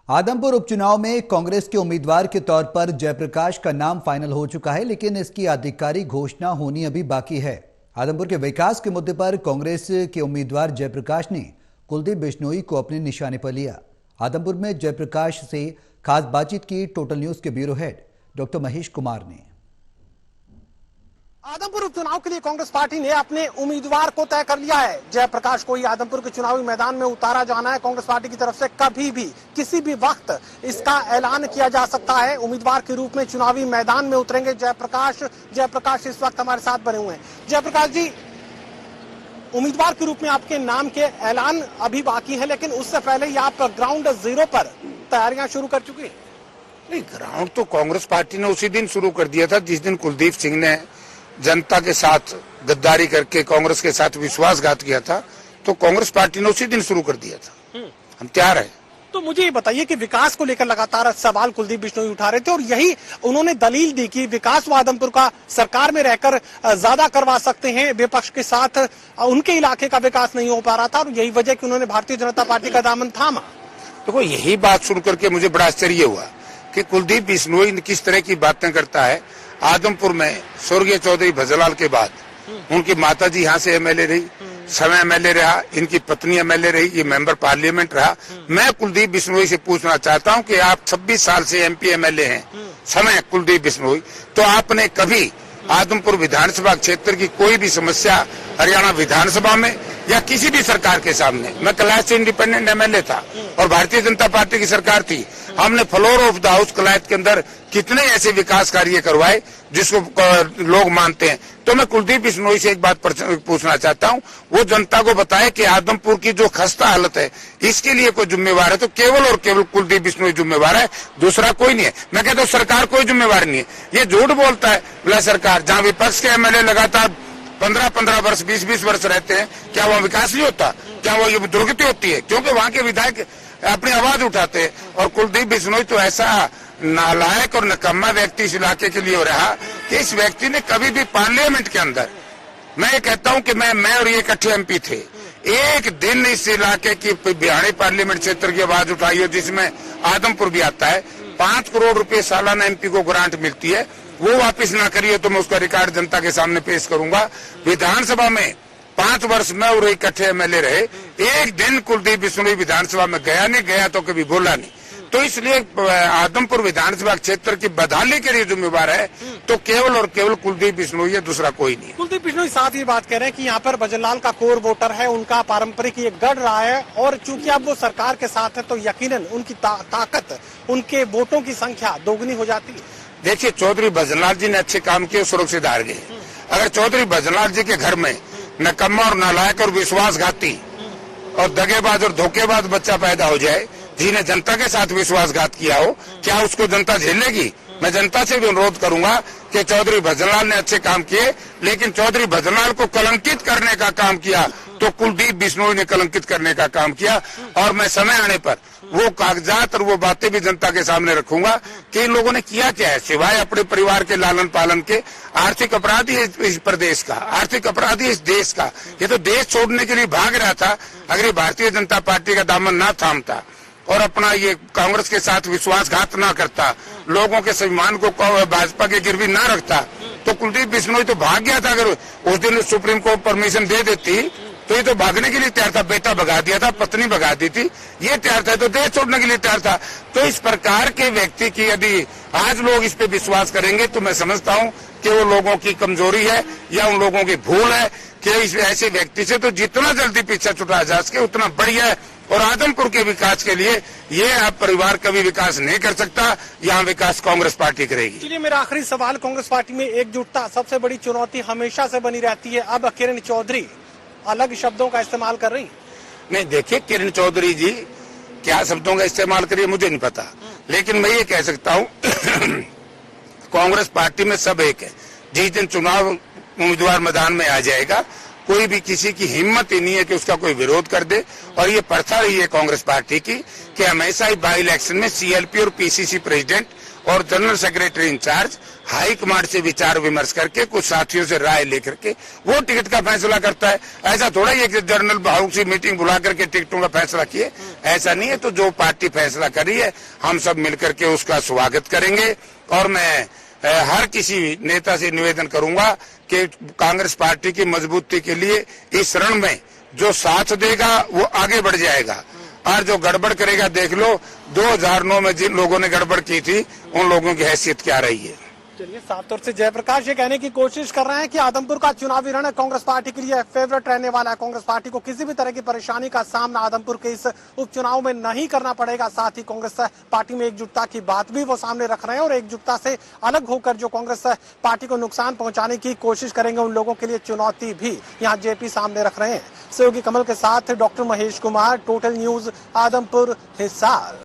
आदमपुर उपचुनाव में कांग्रेस के उम्मीदवार के तौर पर जयप्रकाश का नाम फाइनल हो चुका है, लेकिन इसकी आधिकारिक घोषणा होनी अभी बाकी है। आदमपुर के विकास के मुद्दे पर कांग्रेस के उम्मीदवार जयप्रकाश ने कुलदीप बिश्नोई को अपने निशाने पर लिया। आदमपुर में जयप्रकाश से खास बातचीत की टोटल न्यूज के bureau head doctor Mahesh Kumar ने। आदमपुर उपचुनाव के लिए कांग्रेस पार्टी ने अपने उम्मीदवार को तय कर लिया है। जयप्रकाश को ही आदमपुर के चुनावी मैदान में उतारा जाना है। कांग्रेस पार्टी की तरफ से कभी भी किसी भी वक्त इसका ऐलान किया जा सकता है। उम्मीदवार के रूप में चुनावी मैदान में उतरेंगे जयप्रकाश इस वक्त हमारे साथ बने हुए हैं। जयप्रकाश जी, उम्मीदवार के रूप में आपके नाम के ऐलान अभी बाकी है, लेकिन उससे पहले ही आप ग्राउंड जीरो पर तैयारियां शुरू कर चुकी है। नहीं, ग्राउंड तो कांग्रेस पार्टी ने उसी दिन शुरू कर दिया था जिस दिन कुलदीप सिंह ने जनता के साथ गद्दारी करके कांग्रेस के साथ विश्वासघात किया था। तो कांग्रेस पार्टी ने उसी दिन शुरू कर दिया था। हम तैयार हैं। तो मुझे ये बताइए कि विकास को लेकर लगातार सवाल कुलदीप बिश्नोई उठा रहे थे और यही उन्होंने दलील दी कि विकास वो आदमपुर का सरकार में रहकर ज्यादा करवा सकते हैं, विपक्ष के साथ उनके इलाके का विकास नहीं हो पा रहा था और यही वजह कि उन्होंने भारतीय जनता पार्टी का दामन थामा। देखो, यही बात सुन करके मुझे बड़ा आश्चर्य हुआ कि कुलदीप बिश्नोई किस तरह की बातें करता है। आदमपुर में स्वर्गीय चौधरी भजलाल के बाद उनकी माताजी यहाँ से एमएलए रही, समय एमएलए रहा, इनकी पत्नी एमएलए रही, ये मेंबर पार्लियामेंट रहा। मैं कुलदीप बिश्नोई से पूछना चाहता हूँ कि आप 26 साल से एमपी एमएलए हैं, समय कुलदीप बिश्नोई, तो आपने कभी आदमपुर विधानसभा क्षेत्र की कोई भी समस्या हरियाणा विधानसभा में या किसी भी सरकार के सामने, मैं कलायत से इंडिपेंडेंट एमएलए था और भारतीय जनता पार्टी की सरकार थी, हमने floor of the house Kalayat के अंदर कितने ऐसे विकास कार्य करवाए जिसको लोग मानते हैं। तो मैं कुलदीप बिश्नोई से एक बात पूछना चाहता हूं, वो जनता को बताए कि आदमपुर की जो खस्ता हालत है इसके लिए कोई जिम्मेवार है तो केवल और केवल कुलदीप बिश्नोई जिम्मेवार है, दूसरा कोई नहीं है। मैं कहता हूँ सरकार कोई जिम्मेवार नहीं है। ये झूठ बोलता है बोला सरकार, जहाँ विपक्ष के एमएलए लगातार 15-15 वर्ष 20-20 वर्ष रहते हैं, क्या वहाँ विकास नहीं होता? क्या वो ये दुर्गति होती है? क्योंकि वहाँ के विधायक अपनी आवाज उठाते हैं। और कुलदीप बिश्नोई तो ऐसा नालायक और निकम्मा व्यक्ति इस इलाके के लिए हो रहा कि इस व्यक्ति ने कभी भी पार्लियामेंट के अंदर, मैं ये कहता हूं कि मैं और ये इकट्ठे एमपी थे, एक दिन इस इलाके की बिहाड़ी पार्लियामेंट क्षेत्र की आवाज उठाई हो जिसमें आदमपुर भी आता है। 5 करोड़ रुपए सालाना एमपी को ग्रांट मिलती है, वो वापिस ना करिए तो मैं उसका रिकॉर्ड जनता के सामने पेश करूंगा। विधानसभा में 5 वर्ष में और इकट्ठे एमएलए रहे, एक दिन कुलदीप बिश्नोई विधानसभा में गया नहीं, तो कभी बोला नहीं। तो इसलिए आदमपुर विधानसभा क्षेत्र की बदहाली के लिए जिम्मेवार है तो केवल और केवल कुलदीप बिश्नोई है, दूसरा कोई नहीं। कुलदीप बिश्नोई साथ ही बात कह रहे हैं कि यहाँ पर भजनलाल का कोर वोटर है, उनका पारंपरिक ये गढ़ रहा है और चूंकि अब वो सरकार के साथ है तो यकीनन उनकी ताकत, उनके वोटों की संख्या दोगुनी हो जाती है। देखिए, चौधरी भजनलाल जी ने अच्छे काम किए, सुरक्षित हार गए। अगर चौधरी भजनलाल जी के घर में नकम्मा और नालायक और विश्वासघाती और दगेबाज और धोखेबाज बच्चा पैदा हो जाए जिन्हें जनता के साथ विश्वासघात किया हो, क्या उसको जनता झेलेगी? मैं जनता से भी अनुरोध करूंगा कि चौधरी भजनलाल ने अच्छे काम किए, लेकिन चौधरी भजनलाल को कलंकित करने का काम किया तो कुलदीप बिश्नोई ने कलंकित करने का काम किया। और मैं समय आने पर वो कागजात और वो बातें भी जनता के सामने रखूंगा कि इन लोगों ने किया क्या है, सिवाय अपने परिवार के लालन पालन के। आर्थिक अपराधी है इस प्रदेश का, आर्थिक अपराधी इस देश का। ये तो देश छोड़ने के लिए भाग रहा था। अगर ये भारतीय जनता पार्टी का दामन ना थामता और अपना ये कांग्रेस के साथ विश्वासघात ना करता, लोगों के सम्मान को भाजपा के गिरवी ना रखता, तो कुलदीप बिश्नोई तो भाग गया था। अगर उस दिन सुप्रीम कोर्ट परमिशन दे देती तो ये तो भागने के लिए तैयार था। बेटा भगा दिया था, पत्नी भगा दी थी, ये तैयार था, तो देश छोड़ने के लिए तैयार था। तो इस प्रकार के व्यक्ति की यदि आज लोग इस पे विश्वास करेंगे तो मैं समझता हूँ कि वो लोगों की कमजोरी है या उन लोगों की भूल है कि इस ऐसे व्यक्ति से तो जितना जल्दी पीछा छुटा जा सके उतना बढ़िया है। और आदमपुर के विकास के लिए ये आप परिवार कभी विकास नहीं कर सकता, यहाँ विकास कांग्रेस पार्टी करेगी। चलिए, मेरा आखिरी सवाल, कांग्रेस पार्टी में एकजुटता सबसे बड़ी चुनौती हमेशा से बनी रहती है, अब किरण चौधरी अलग शब्दों का इस्तेमाल कर रही? नहीं, देखिए, किरण चौधरी जी क्या शब्दों का इस्तेमाल करिए मुझे नहीं पता, लेकिन मैं ये कह सकता हूँ कांग्रेस पार्टी में सब एक है। जिस दिन चुनाव उम्मीदवार मैदान में आ जाएगा, कोई भी किसी की हिम्मत ही नहीं है कि उसका कोई विरोध कर दे। और ये प्रथा रही है कांग्रेस पार्टी की कि हमेशा ही बाई इलेक्शन में सीएलपी और पीसीसी प्रेसिडेंट और general secretary in-charge high command से विचार विमर्श करके कुछ साथियों से राय लेकर के वो टिकट का फैसला करता है। ऐसा थोड़ा ही कि जनरल हाउस की मीटिंग बुला करके टिकटों का फैसला किए, ऐसा नहीं है। तो जो पार्टी फैसला करी है हम सब मिलकर के उसका स्वागत करेंगे। और मैं हर किसी नेता से निवेदन करूंगा कि कांग्रेस पार्टी की मजबूती के लिए इस रण में जो साथ देगा वो आगे बढ़ जाएगा, और जो गड़बड़ करेगा देख लो 2009 में जिन लोगों ने गड़बड़ की थी उन लोगों की हैसियत क्या रही है। चलिए, साफ तौर से जयप्रकाश ये कहने की कोशिश कर रहे हैं कि आदमपुर का चुनावी रण कांग्रेस पार्टी के लिए फेवरेट रहने वाला है। कांग्रेस पार्टी को किसी भी तरह की परेशानी का सामना आदमपुर के इस उपचुनाव में नहीं करना पड़ेगा। साथ ही कांग्रेस पार्टी में एकजुटता की बात भी वो सामने रख रहे हैं और एकजुटता से अलग होकर जो कांग्रेस पार्टी को नुकसान पहुंचाने की कोशिश करेंगे उन लोगों के लिए चुनौती भी यहाँ जेपी सामने रख रहे हैं। सहयोगी कमल के साथ doctor Mahesh Kumar, total news, Adampur, Hisar.